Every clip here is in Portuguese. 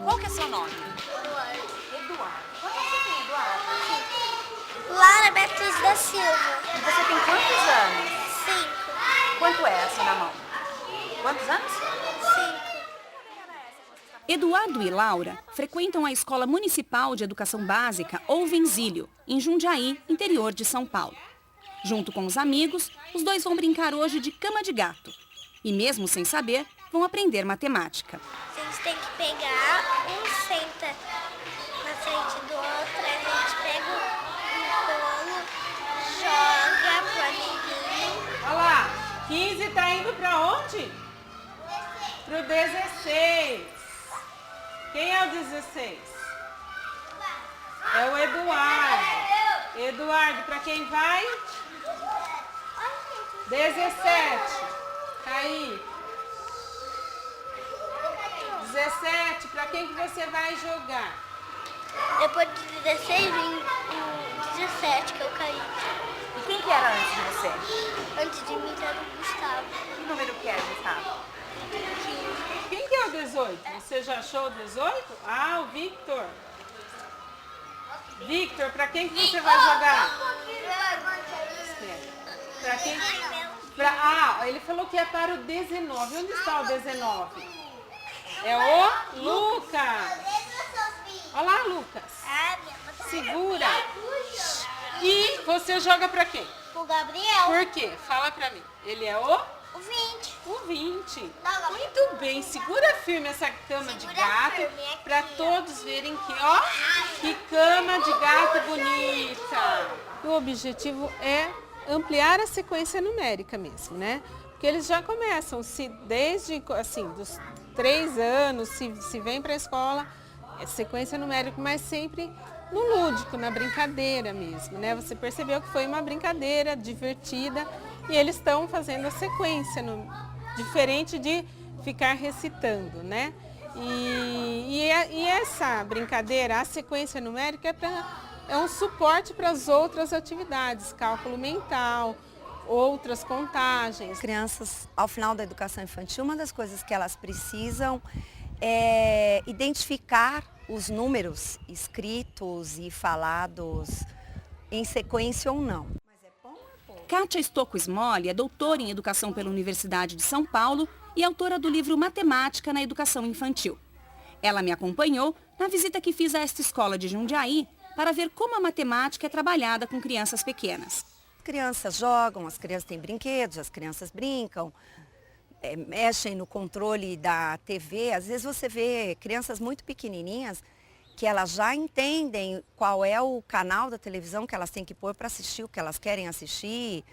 Qual que é seu nome? Eduardo. Eduardo. Quanto você tem, Eduardo? Lara Beatriz da Silva. E você tem quantos anos? 5. Quanto é assim na mão? Quantos anos? 5. Eduardo e Laura frequentam a Escola Municipal de Educação Básica Ouvenzílio, em Jundiaí, interior de São Paulo. Junto com os amigos, os dois vão brincar hoje de cama de gato. E mesmo sem saber, vão aprender matemática. A gente tem que pegar, um senta na frente do outro, a gente pega o bolo, joga pro amiguinho. Olha lá, 15 tá indo pra onde? Pro 16. Quem é o 16? É o Eduardo. Eduardo, pra quem vai? 17. Tá aí. 17, pra quem que você vai jogar? Depois do 16 vem o 17, que é o Kaique. E quem que era antes de você? Antes de mim era o Gustavo. Que número que era, Gustavo? Quem que é o 18? Você já achou o 18? Ah, o Victor. Victor, pra quem que você vai jogar? Pra quem? Ele falou que é para o 19. Onde está o 19? É o Lucas. Olha lá, Lucas. Segura. E você joga pra quem? O Gabriel. Por quê? Fala pra mim. Ele é o 20. 20. Não, Muito bem. Segura firme essa cama de gato firme aqui, pra todos verem que, ó, que cama de gato bonita. O objetivo é ampliar a sequência numérica mesmo, né? Porque eles já começam, desde assim, dos 3 anos, se vem para a escola, é sequência numérica, mas sempre no lúdico, na brincadeira mesmo, né? Você percebeu que foi uma brincadeira divertida e eles estão fazendo a sequência, diferente de ficar recitando, né? E essa brincadeira, a sequência numérica, é um suporte para as outras atividades, cálculo mental, outras contagens. As crianças, ao final da educação infantil, uma das coisas que elas precisam é identificar os números escritos e falados em sequência ou não. Kátia Stocco Smolli é doutora em Educação pela Universidade de São Paulo e autora do livro Matemática na Educação Infantil. Ela me acompanhou na visita que fiz a esta escola de Jundiaí para ver como a matemática é trabalhada com crianças pequenas. As crianças jogam, as crianças têm brinquedos, as crianças brincam, mexem no controle da TV. Às vezes você vê crianças muito pequenininhas que elas já entendem qual é o canal da televisão que elas têm que pôr para assistir o que elas querem assistir,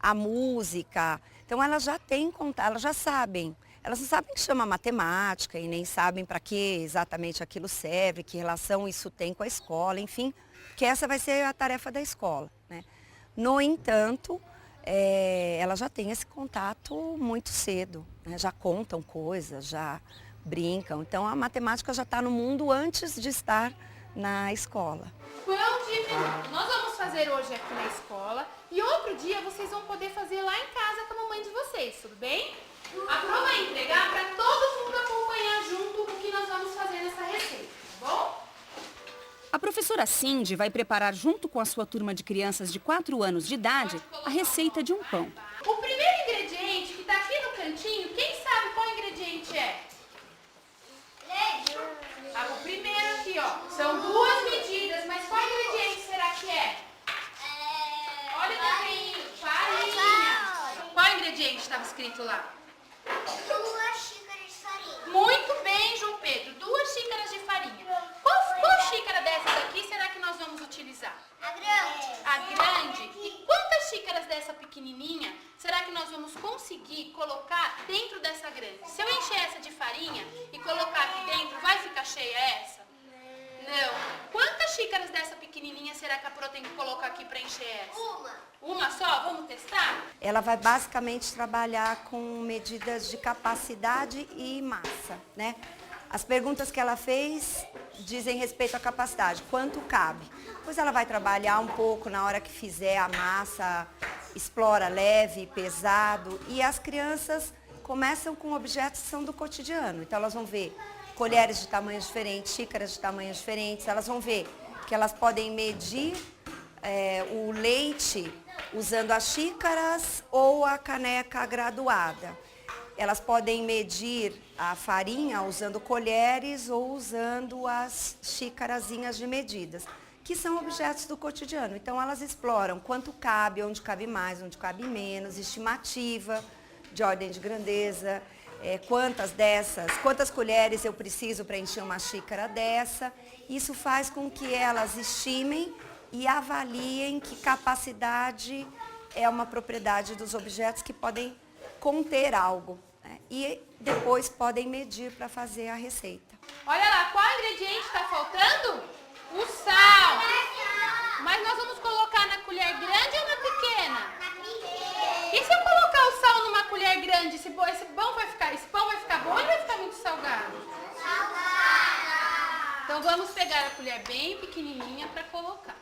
a música. Então elas já têm contato, elas já sabem. Elas não sabem que chama matemática e nem sabem para que exatamente aquilo serve, que relação isso tem com a escola, enfim, que essa vai ser a tarefa da escola, né? No entanto, elas já têm esse contato muito cedo, né? Já contam coisas, já brincam. Então a matemática já está no mundo antes de estar na escola. Pão de fruto. Nós vamos fazer hoje aqui na escola e outro dia vocês vão poder fazer lá em casa com a mamãe de vocês, tudo bem? A Pro vai entregar para todo mundo acompanhar junto o que nós vamos fazer nessa receita, tá bom? A professora Cindy vai preparar junto com a sua turma de crianças de 4 anos de idade a receita de um pão. O primeiro ingrediente que está aqui no cantinho, quem sabe qual ingrediente é? O primeiro aqui, ó. São 2 medidas, mas qual ingrediente será que é? Olha o desenho, farinha. Qual ingrediente estava escrito lá? 2 xícaras de farinha. Muito bem, João Pedro. 2 xícaras de farinha. Qual xícara dessas aqui será que nós vamos utilizar? A grande. A grande? E quantas xícaras dessa pequenininha será que nós vamos conseguir colocar dentro dessa grande? Se eu encher essa de farinha e colocar aqui dentro, vai ficar cheia essa? Não. Quantas xícaras dessa pequenininha será que a Pro tem que colocar aqui para encher essa? Uma só? Vamos testar? Ela vai basicamente trabalhar com medidas de capacidade e massa, né? As perguntas que ela fez dizem respeito à capacidade, quanto cabe. Depois ela vai trabalhar um pouco na hora que fizer a massa, explora leve, pesado, e as crianças começam com objetos que são do cotidiano. Então elas vão ver colheres de tamanhos diferentes, xícaras de tamanhos diferentes, elas vão ver que elas podem medir o leite usando as xícaras ou a caneca graduada. Elas podem medir a farinha usando colheres ou usando as xícarazinhas de medidas, que são objetos do cotidiano. Então elas exploram quanto cabe, onde cabe mais, onde cabe menos, estimativa de ordem de grandeza, quantas colheres eu preciso para encher uma xícara dessa. Isso faz com que elas estimem e avaliem que capacidade é uma propriedade dos objetos que podem conter algo, né? E depois podem medir para fazer a receita. Olha lá, qual ingrediente está faltando? O sal. Mas nós vamos colocar na colher grande ou na pequena? E se eu colocar o sal numa colher grande, esse pão vai ficar bom ou vai ficar muito salgado? Salgado. Então vamos pegar a colher bem pequenininha para colocar.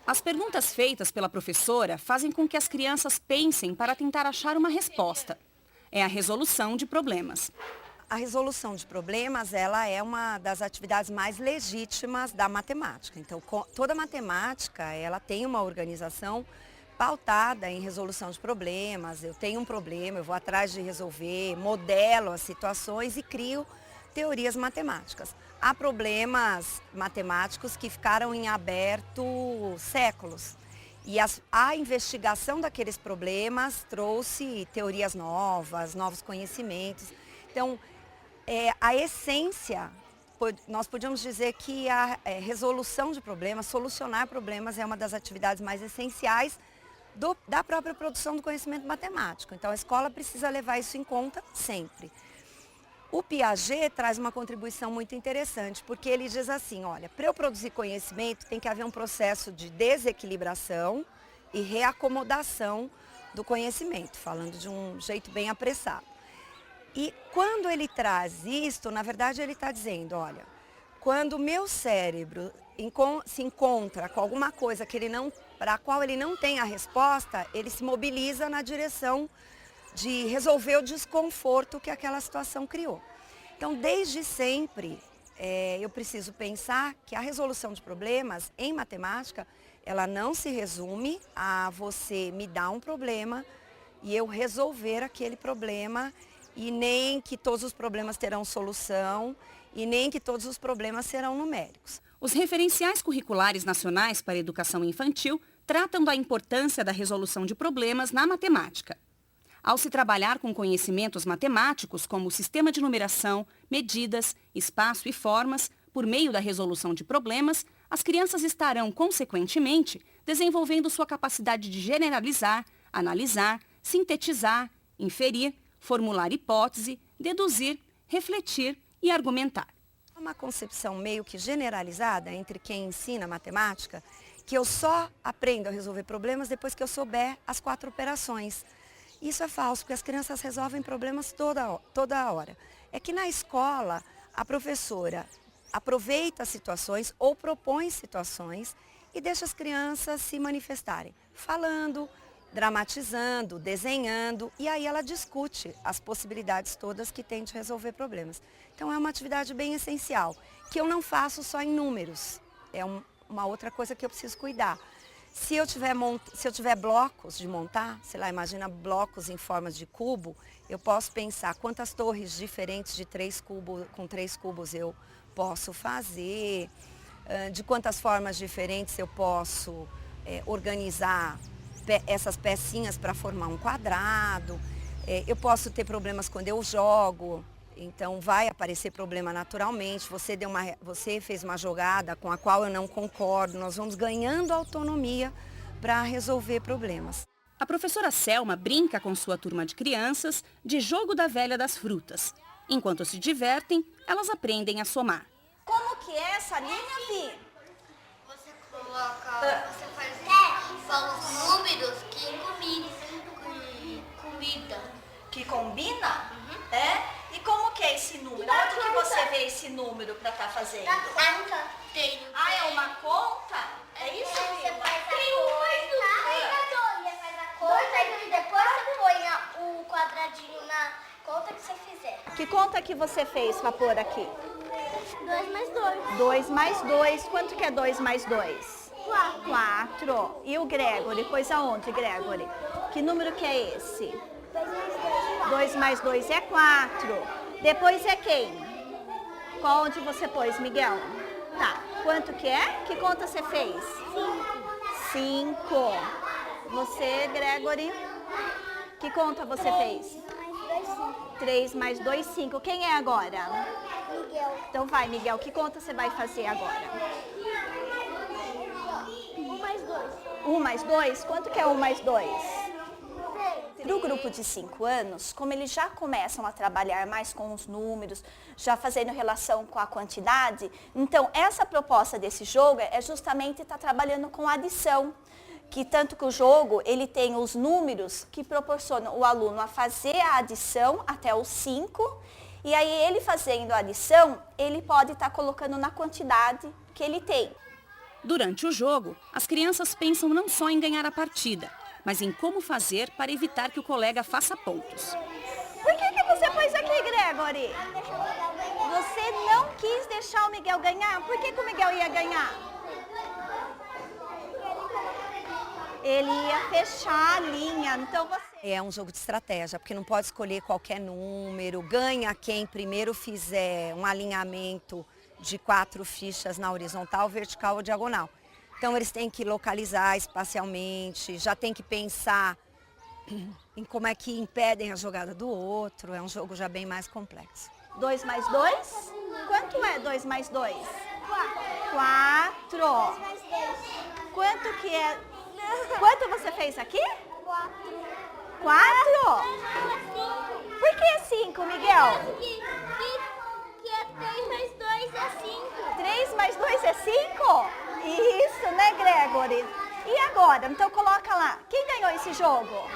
As perguntas feitas pela professora fazem com que as crianças pensem para tentar achar uma resposta. É a resolução de problemas. A resolução de problemas, ela é uma das atividades mais legítimas da matemática. Então, toda matemática, ela tem uma organização pautada em resolução de problemas. Eu tenho um problema, eu vou atrás de resolver, modelo as situações e crio teorias matemáticas. Há problemas matemáticos que ficaram em aberto séculos. E a investigação daqueles problemas trouxe teorias novas, novos conhecimentos. Então, a essência, nós podíamos dizer que a resolução de problemas, solucionar problemas é uma das atividades mais essenciais da própria produção do conhecimento matemático. Então, a escola precisa levar isso em conta sempre. O Piaget traz uma contribuição muito interessante, porque ele diz assim, olha, para eu produzir conhecimento tem que haver um processo de desequilibração e reacomodação do conhecimento, falando de um jeito bem apressado. E quando ele traz isto, na verdade ele está dizendo, olha, quando o meu cérebro se encontra com alguma coisa para a qual ele não tem a resposta, ele se mobiliza na direção de resolver o desconforto que aquela situação criou. Então, desde sempre, eu preciso pensar que a resolução de problemas em matemática, ela não se resume a você me dar um problema e eu resolver aquele problema, e nem que todos os problemas terão solução, e nem que todos os problemas serão numéricos. Os referenciais curriculares nacionais para a educação infantil tratam da importância da resolução de problemas na matemática. Ao se trabalhar com conhecimentos matemáticos, como o sistema de numeração, medidas, espaço e formas, por meio da resolução de problemas, as crianças estarão, consequentemente, desenvolvendo sua capacidade de generalizar, analisar, sintetizar, inferir, formular hipótese, deduzir, refletir e argumentar. É uma concepção meio que generalizada entre quem ensina matemática, que eu só aprendo a resolver problemas depois que eu souber as 4 operações. Isso é falso, porque as crianças resolvem problemas toda hora. É que na escola, a professora aproveita situações ou propõe situações e deixa as crianças se manifestarem, falando, dramatizando, desenhando, e aí ela discute as possibilidades todas que tem de resolver problemas. Então é uma atividade bem essencial, que eu não faço só em números, é uma outra coisa que eu preciso cuidar. Se eu tiver blocos de montar, sei lá, imagina blocos em formas de cubo, eu posso pensar quantas torres diferentes com 3 cubos eu posso fazer, de quantas formas diferentes eu posso organizar essas pecinhas para formar um quadrado. Eu posso ter problemas quando eu jogo, então vai aparecer problema naturalmente. Você fez uma jogada com a qual eu não concordo, nós vamos ganhando autonomia para resolver problemas. A professora Selma brinca com sua turma de crianças de jogo da velha das frutas. Enquanto se divertem, elas aprendem a somar. Como que é essa linha, Vi? Você são os números que combina. Que combina? É? E como que é esse número? Onde que você vê esse esse número para estar fazendo? Conta. Tem. Ah, é uma conta? É isso, Você Vilma? faz a conta e depois você põe o quadradinho na conta que você fizer. Que conta que você fez para pôr aqui? 2 mais 2. 2 mais 2. Quanto que é 2 mais 2? 4. 4. E o Gregory? Pôs aonde, Gregory? Que número que é esse? 2 mais 2 é 4. 2 mais 2 é 4. Depois é quem? Qual onde você pôs, Miguel? Tá. Quanto que é? Que conta você fez? 5. Você, Gregory? Que conta você fez? 3 mais 2, 5. Quem é agora? Miguel. Então vai, Miguel. Que conta você vai fazer agora? 1 mais 2. 1 mais 2? Quanto que é 1 mais 2? 3. Para o grupo de 5 anos, como eles já começam a trabalhar mais com os números, já fazendo relação com a quantidade, então essa proposta desse jogo é justamente estar trabalhando com adição. Que tanto que o jogo, ele tem os números que proporcionam o aluno a fazer a adição até os 5, e aí ele fazendo a adição, ele pode estar colocando na quantidade que ele tem. Durante o jogo, as crianças pensam não só em ganhar a partida, mas em como fazer para evitar que o colega faça pontos. Por que você pôs aqui, Gregory? Você não quis deixar o Miguel ganhar? Por que o Miguel ia ganhar? Ele ia fechar a linha, então você... É um jogo de estratégia, porque não pode escolher qualquer número, ganha quem primeiro fizer um alinhamento de 4 fichas na horizontal, vertical ou diagonal. Então eles têm que localizar espacialmente, já tem que pensar em como é que impedem a jogada do outro, é um jogo já bem mais complexo. 2 mais 2? Quanto é 2 mais 2? 4. 2 mais 2. Quanto que é? Quanto você fez aqui? 4. 4? 5. Por que 5, Miguel? Que é 3 mais 2 é 5. 3 mais 2 é 5? Isso, né, Gregory? E agora? Então coloca lá. Quem ganhou esse jogo?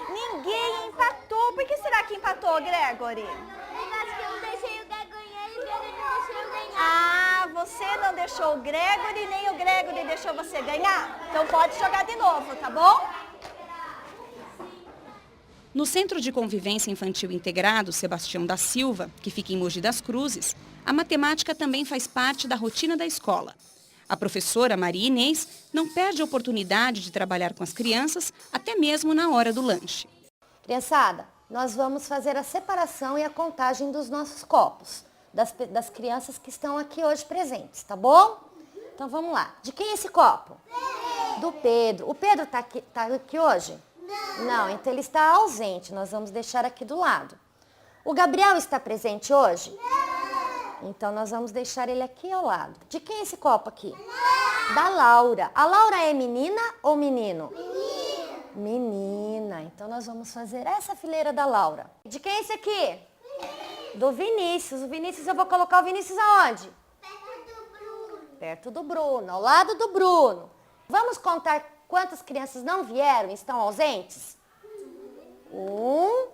Ninguém empatou. Por que será que empatou, Gregory? Eu acho que eu não deixei o Gá ganhar e o Gá não deixou eu ganhar. Ah, você não deixou o Gregory, nem o Gregory deixou você ganhar? Então pode jogar de novo, tá bom? No Centro de Convivência Infantil Integrado Sebastião da Silva, que fica em Mogi das Cruzes, a matemática também faz parte da rotina da escola. A professora Maria Inês não perde a oportunidade de trabalhar com as crianças, até mesmo na hora do lanche. Criançada, nós vamos fazer a separação e a contagem dos nossos copos, das crianças que estão aqui hoje presentes, tá bom? Então vamos lá. De quem é esse copo? Do Pedro. O Pedro está aqui hoje? Não, então ele está ausente. Nós vamos deixar aqui do lado. O Gabriel está presente hoje? Então nós vamos deixar ele aqui ao lado. De quem é esse copo aqui? Da Laura. A Laura é menina ou menino? Menina. Então nós vamos fazer essa fileira da Laura. De quem é esse aqui? Do Vinícius. O Vinícius, eu vou colocar o Vinícius aonde? Perto do Bruno, ao lado do Bruno. Vamos contar quantas crianças não vieram e estão ausentes? 1,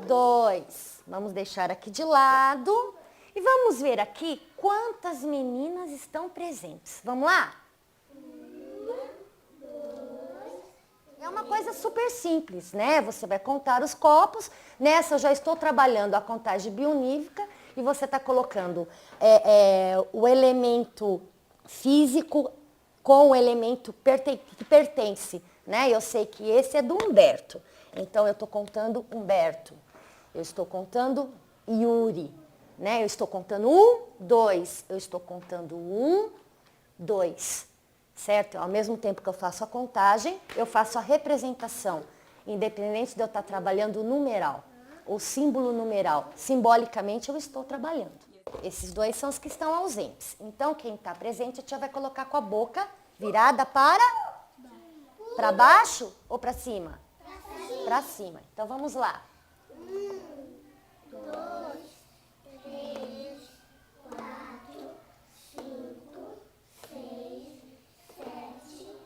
2. Vamos deixar aqui de lado. E vamos ver aqui quantas meninas estão presentes. Vamos lá? É uma coisa super simples, né? Você vai contar os copos. Nessa eu já estou trabalhando a contagem bionívoca e você está colocando o elemento físico com o elemento que pertence, né? Eu sei que esse é do Humberto. Então eu estou contando Humberto. Eu estou contando Yuri, né? Eu estou contando 1, 2. Eu estou contando 1, 2. Certo? Ao mesmo tempo que eu faço a contagem, eu faço a representação, independente de eu estar trabalhando o numeral, o símbolo numeral. Simbolicamente eu estou trabalhando. Esses dois são os que estão ausentes. Então, quem está presente, a tia vai colocar com a boca virada para baixo ou para cima? Para cima. Então, vamos lá. 1, 2, 3, 4, 5, 6, 7,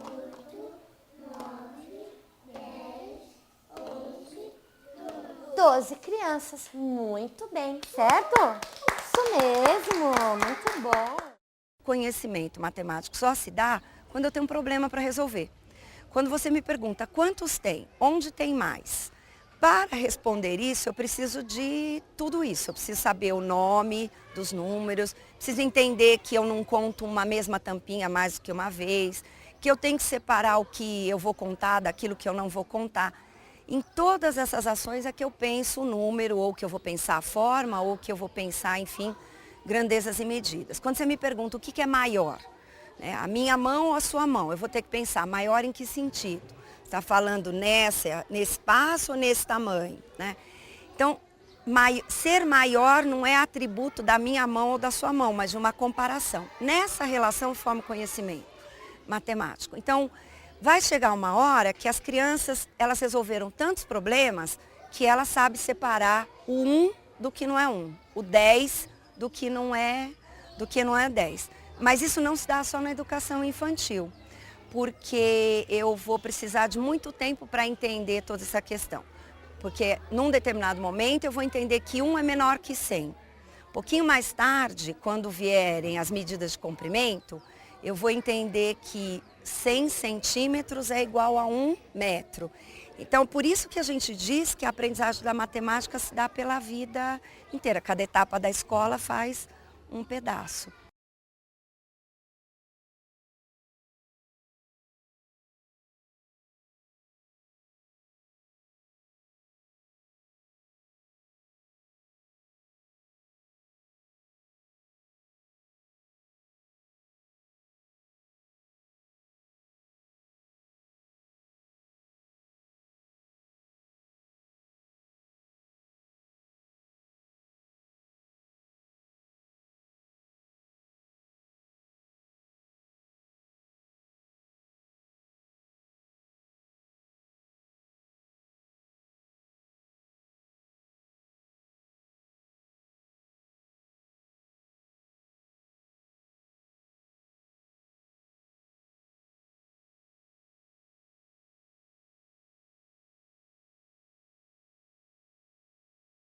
8, 9, 10, 11, 12. 12 crianças. Muito bem, certo? Isso mesmo, muito bom. Conhecimento matemático só se dá quando eu tenho um problema para resolver. Quando você me pergunta quantos tem, onde tem mais? Para responder isso, eu preciso de tudo isso. Eu preciso saber o nome dos números, preciso entender que eu não conto uma mesma tampinha mais do que uma vez, que eu tenho que separar o que eu vou contar daquilo que eu não vou contar. Em todas essas ações é que eu penso o número, ou que eu vou pensar a forma, ou que eu vou pensar, enfim, grandezas e medidas. Quando você me pergunta o que é maior, né, a minha mão ou a sua mão, eu vou ter que pensar maior em que sentido? Está falando nesse espaço ou nesse tamanho, né? Então, ser maior não é atributo da minha mão ou da sua mão, mas de uma comparação. Nessa relação forma o conhecimento matemático. Então, vai chegar uma hora que as crianças, elas resolveram tantos problemas que elas sabem separar o 1 do que não é 1, o 10 do que não é 10. Mas isso não se dá só na educação infantil, porque eu vou precisar de muito tempo para entender toda essa questão. Porque num determinado momento eu vou entender que 1 é menor que 100. Um pouquinho mais tarde, quando vierem as medidas de comprimento, eu vou entender que 100 centímetros é igual a 1 metro. Então, por isso que a gente diz que a aprendizagem da matemática se dá pela vida inteira. Cada etapa da escola faz um pedaço.